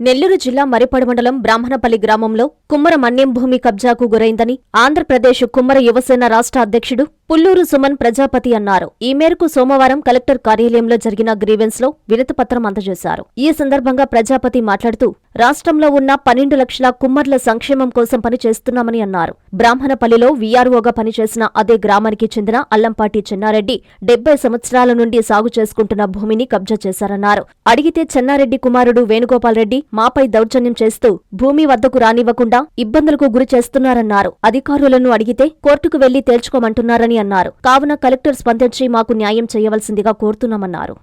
నెల్లూరు జిల్లా మరిపడ మండలం బ్రాహ్మణపల్లి గ్రామంలో కుమ్మర మన్యం భూమి కబ్జాకు గురైందని ఆంధ్రప్రదేశ్ కుమ్మర యువసేన రాష్ట్ర అధ్యక్షుడు పుల్లూరు సుమన్ ప్రజాపతి అన్నారు. ఈ మేరకు సోమవారం కలెక్టర్ కార్యాలయంలో జరిగిన గ్రీవెన్స్ లో వినతిపత్రం అందజేశారు. ఈ సందర్భంగా ప్రజాపతి మాట్లాడుతూ రాష్ట్రంలో ఉన్న 12 లక్షల కుమ్మర్ల సంక్షేమం కోసం పనిచేస్తున్నామని అన్నారు. బ్రాహ్మణపల్లిలో వీఆర్ఓగా పనిచేసిన అదే గ్రామానికి చెందిన అల్లంపాటి చెన్నారెడ్డి 70 సంవత్సరాల నుండి సాగు చేసుకుంటున్న భూమిని కబ్జా చేశారన్నారు. అడిగితే చెన్నారెడ్డి కుమారుడు వేణుగోపాల్ రెడ్డి మాపై దౌర్జన్యం చేస్తూ భూమి వద్దకు రానివ్వకుండా ఇబ్బందులకు గురి చేస్తున్నారన్నారు. అధికారులను అడిగితే కోర్టుకు వెళ్లి తేల్చుకోమంటున్నారని అన్నారు. కావున కలెక్టర్ స్పందించి మాకు న్యాయం చేయవలసిందిగా కోరుతున్నామన్నారు.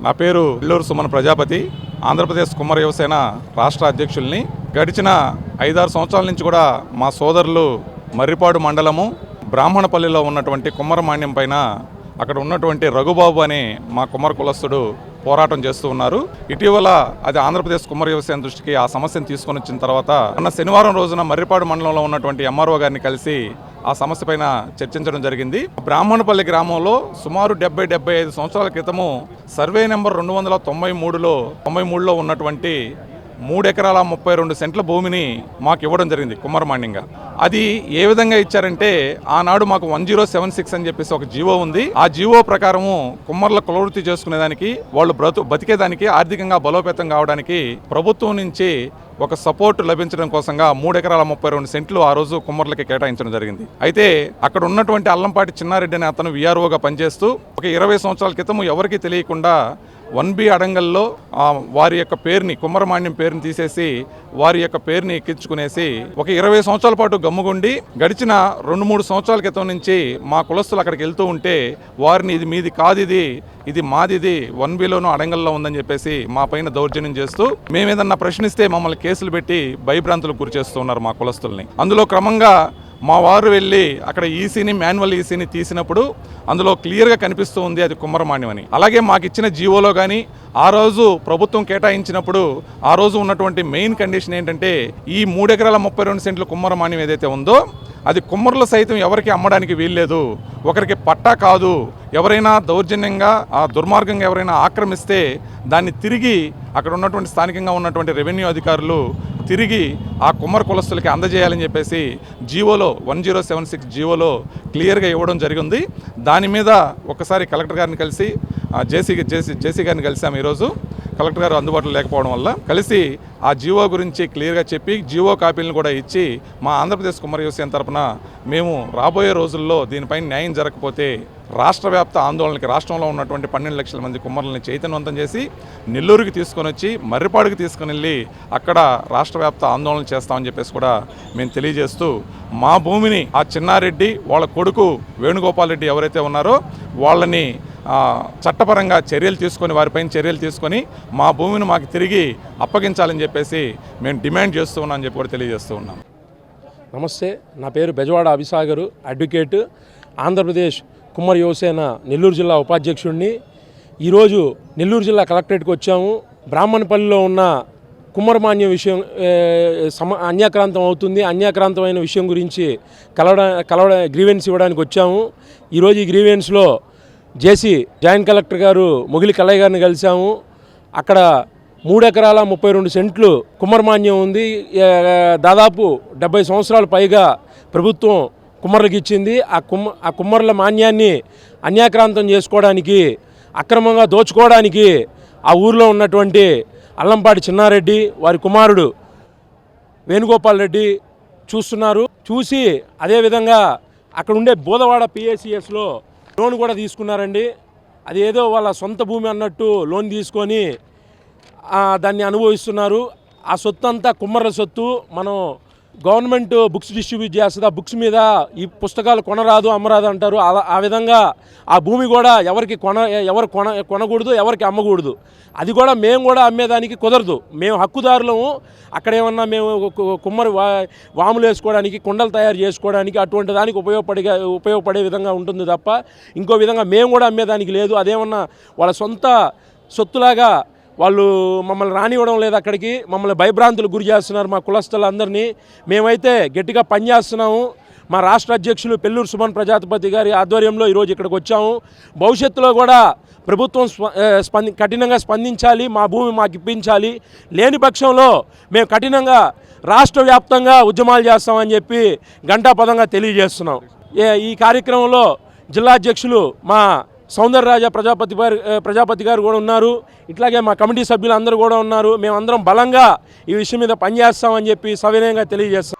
నా పేరు పుల్లూరు సుమన్ ప్రజాపతి, ఆంధ్రప్రదేశ్ కుమ్మర యువసేన రాష్ట్ర అధ్యక్షుల్ని. గడిచిన 5-6 సంవత్సరాల నుంచి కూడా మా సోదరులు మర్రిపాడు మండలము బ్రాహ్మణపల్లిలో ఉన్నటువంటి కుమ్మరమాన్యం పైన అక్కడ ఉన్నటువంటి రఘుబాబు అనే మా కుమ్మర కులస్తుడు పోరాటం చేస్తూ ఉన్నారు. ఇటీవల అది ఆంధ్రప్రదేశ్ కుమ్మర యువసేన దృష్టికి ఆ సమస్యను తీసుకొని వచ్చిన తర్వాత అన్న శనివారం రోజున మర్రిపాడు మండలంలో ఉన్నటువంటి ఎంఆర్ఓ గారిని కలిసి ఆ సమస్య పైన చర్చించడం జరిగింది. బ్రాహ్మణపల్లి గ్రామంలో సుమారు 70-75 సంవత్సరాల క్రితము సర్వే నెంబర్ 293లో ఉన్నటువంటి 3 ఎకరాల 32 సెంట్ల భూమిని మాకు ఇవ్వడం జరిగింది కుమ్మరమాన్యంగా. అది ఏ విధంగా ఇచ్చారంటే ఆనాడు మాకు 1076 అని చెప్పేసి ఒక జీవో ఉంది. ఆ జీవో ప్రకారము కుమ్మర్ల కులవృత్తి చేసుకునేదానికి వాళ్ళు బతికేదానికి ఆర్థికంగా బలోపేతం కావడానికి ప్రభుత్వం నుంచి ఒక సపోర్ట్ లభించడం కోసంగా 3 ఎకరాల 32 సెంట్లు ఆ రోజు కుమ్మర్లకి కేటాయించడం జరిగింది. అయితే అక్కడ ఉన్నటువంటి అల్లంపాటి చిన్నారెడ్డి అనే అతను వీఆర్ఓగా పనిచేస్తూ ఒక 20 సంవత్సరాల క్రితం ఎవరికీ తెలియకుండా 1B అడంగల్లో వారి యొక్క పేరుని కుమ్మరమాన్యం పేరుని తీసేసి వారి యొక్క పేరుని ఎక్కించుకునేసి ఒక 20 సంవత్సరాల పాటు గమ్ముగుండి గడిచిన 2-3 సంవత్సరాల క్రితం నుంచి మా కులస్తులు అక్కడికి వెళ్తూ ఉంటే వారిని ఇది మీది కాదు, ఇది మాదిది 1Bలోనూ అడంగల్లో ఉందని చెప్పేసి మా పైన దౌర్జన్యం చేస్తూ మేమేదన్నా ప్రశ్నిస్తే మమ్మల్ని కేసులు పెట్టి భయభ్రాంతులకు గురి చేస్తూ ఉన్నారు మా కులస్తుల్ని. అందులో క్రమంగా మా వారు వెళ్ళి అక్కడ మాన్యువల్ ఈసీని తీసినప్పుడు అందులో క్లియర్గా కనిపిస్తూ ఉంది అది కుమ్మరమాన్యం అని. అలాగే మాకు ఇచ్చిన జీవోలో కానీ ఆ రోజు ప్రభుత్వం కేటాయించినప్పుడు ఆ రోజు ఉన్నటువంటి మెయిన్ కండిషన్ ఏంటంటే ఈ 3 ఎకరాల 32 సెంట్ల కుమ్మరమాన్యం ఏదైతే ఉందో అది కుమ్మరులు సైతం ఎవరికి అమ్మడానికి వీల్లేదు, ఒకరికి పట్టా కాదు. ఎవరైనా దౌర్జన్యంగా దుర్మార్గంగా ఎవరైనా ఆక్రమిస్తే దాన్ని తిరిగి అక్కడ ఉన్నటువంటి స్థానికంగా ఉన్నటువంటి రెవెన్యూ అధికారులు తిరిగి ఆ కుమ్మర కులస్తులకి అందజేయాలని చెప్పేసి జీవోలో 1076 జీవోలో క్లియర్గా ఇవ్వడం జరిగింది. దాని మీద ఒకసారి కలెక్టర్ గారిని కలిసి జేసీ గారిని కలిసాము. ఈరోజు కలెక్టర్ గారు అందుబాటులో లేకపోవడం వల్ల కలిసి ఆ జీవో గురించి క్లియర్గా చెప్పి జీవో కాపీలను కూడా ఇచ్చి మా ఆంధ్రప్రదేశ్ కుమ్మర యువసేన తరపున మేము రాబోయే రోజుల్లో దీనిపైన న్యాయం జరగకపోతే రాష్ట్ర వ్యాప్త ఆందోళనకి రాష్ట్రంలో ఉన్నటువంటి 12 లక్షల మంది కుమ్మరులని చైతన్యవంతం చేసి నెల్లూరుకి తీసుకొని వచ్చి మర్రిపాడుకి తీసుకుని వెళ్ళి అక్కడ రాష్ట్ర వ్యాప్త ఆందోళన చేస్తామని చెప్పేసి కూడా మేము తెలియజేస్తూ మా భూమిని ఆ చిన్నారెడ్డి వాళ్ళ కొడుకు వేణుగోపాల్ రెడ్డి ఎవరైతే ఉన్నారో వాళ్ళని చట్టపరంగా వారిపైన చర్యలు తీసుకొని మా భూమిని మాకు తిరిగి అప్పగించాలని చెప్పేసి మేము డిమాండ్ చేస్తూ ఉన్నామని చెప్పి కూడా తెలియజేస్తూ ఉన్నాం. నమస్తే, నా పేరు బెజవాడ అభిసాగరు, అడ్వకేట్, ఆంధ్రప్రదేశ్ కుమ్మర యువసేన నెల్లూరు జిల్లా ఉపాధ్యక్షుడిని. ఈరోజు నెల్లూరు జిల్లా కలెక్టరేట్కి వచ్చాము. బ్రాహ్మణపల్లిలో ఉన్న కుమ్మరమాన్యం విషయం అన్యాక్రాంతం అవుతుంది. అన్యాక్రాంతమైన విషయం గురించి గ్రీవెన్స్ ఇవ్వడానికి వచ్చాము. ఈరోజు ఈ గ్రీవెన్స్లో జేసీ జాయింట్ కలెక్టర్ గారు మొగిలి కల్లయ్య గారిని కలిసాము. అక్కడ 3 ఎకరాల 32 సెంట్లు కుమ్మరమాన్యం ఉంది. దాదాపు 70 సంవత్సరాల పైగా ప్రభుత్వం కుమ్మర్లకు ఇచ్చింది. ఆ కుమ్మర్ల మాన్యాన్ని అన్యాక్రాంతం చేసుకోవడానికి, అక్రమంగా దోచుకోవడానికి ఆ ఊరిలో ఉన్నటువంటి అల్లంపాటి చిన్నారెడ్డి వారి కుమారుడు వేణుగోపాల్ రెడ్డి చూస్తున్నారు. చూసి అదేవిధంగా అక్కడ ఉండే బోధవాడ PACSలో లోన్ కూడా తీసుకున్నారండి. అది ఏదో వాళ్ళ సొంత భూమి అన్నట్టు లోన్ తీసుకొని దాన్ని అనుభవిస్తున్నారు. ఆ సొత్తు అంతా కుమ్మర్ల సొత్తు. మనం గవర్నమెంట్ బుక్స్ డిస్ట్రిబ్యూట్ చేస్తుంది. ఆ బుక్స్ మీద ఈ పుస్తకాలు కొనరాదు అమ్మరాదు అంటారు. ఆ విధంగా ఆ భూమి కూడా ఎవరు కొనకూడదు, ఎవరికి అమ్మకూడదు. అది కూడా మేము కూడా అమ్మేదానికి కుదరదు. మేము హక్కుదారులము. అక్కడ ఏమన్నా మేము కుమ్మరి వాములు వేసుకోవడానికి, కుండలు తయారు చేసుకోవడానికి అటువంటి దానికి ఉపయోగపడే విధంగా ఉంటుంది తప్ప ఇంకో విధంగా మేము కూడా అమ్మేదానికి లేదు. అదేమన్నా వాళ్ళ సొంత సొత్తులాగా వాళ్ళు మమ్మల్ని రానివ్వడం లేదు. అక్కడికి మమ్మల్ని భయభ్రాంతులకు గురి చేస్తున్నారు మా కులస్తులందరినీ. మేమైతే గట్టిగా పనిచేస్తున్నాము. మా రాష్ట్ర అధ్యక్షులు పెళ్ళూరు సుమన్ ప్రజాపతి గారి ఆధ్వర్యంలో ఈరోజు ఇక్కడికి వచ్చాము. భవిష్యత్తులో కూడా ప్రభుత్వం కఠినంగా స్పందించాలి, మా భూమి మాకు ఇప్పించాలి. లేని పక్షంలో మేము కఠినంగా రాష్ట్ర వ్యాప్తంగా ఉద్యమాలు చేస్తామని చెప్పి ఘంటాపదంగా తెలియజేస్తున్నాం. ఈ కార్యక్రమంలో జిల్లా అధ్యక్షులు మా సౌందరరాజ ప్రజాపతి గారు కూడా ఉన్నారు. ఇట్లాగే మా కమిటీ సభ్యులు అందరూ కూడా ఉన్నారు. మేమందరం బలంగా ఈ విషయం మీద పనిచేస్తామని చెప్పి సవినయంగా తెలియజేస్తాం.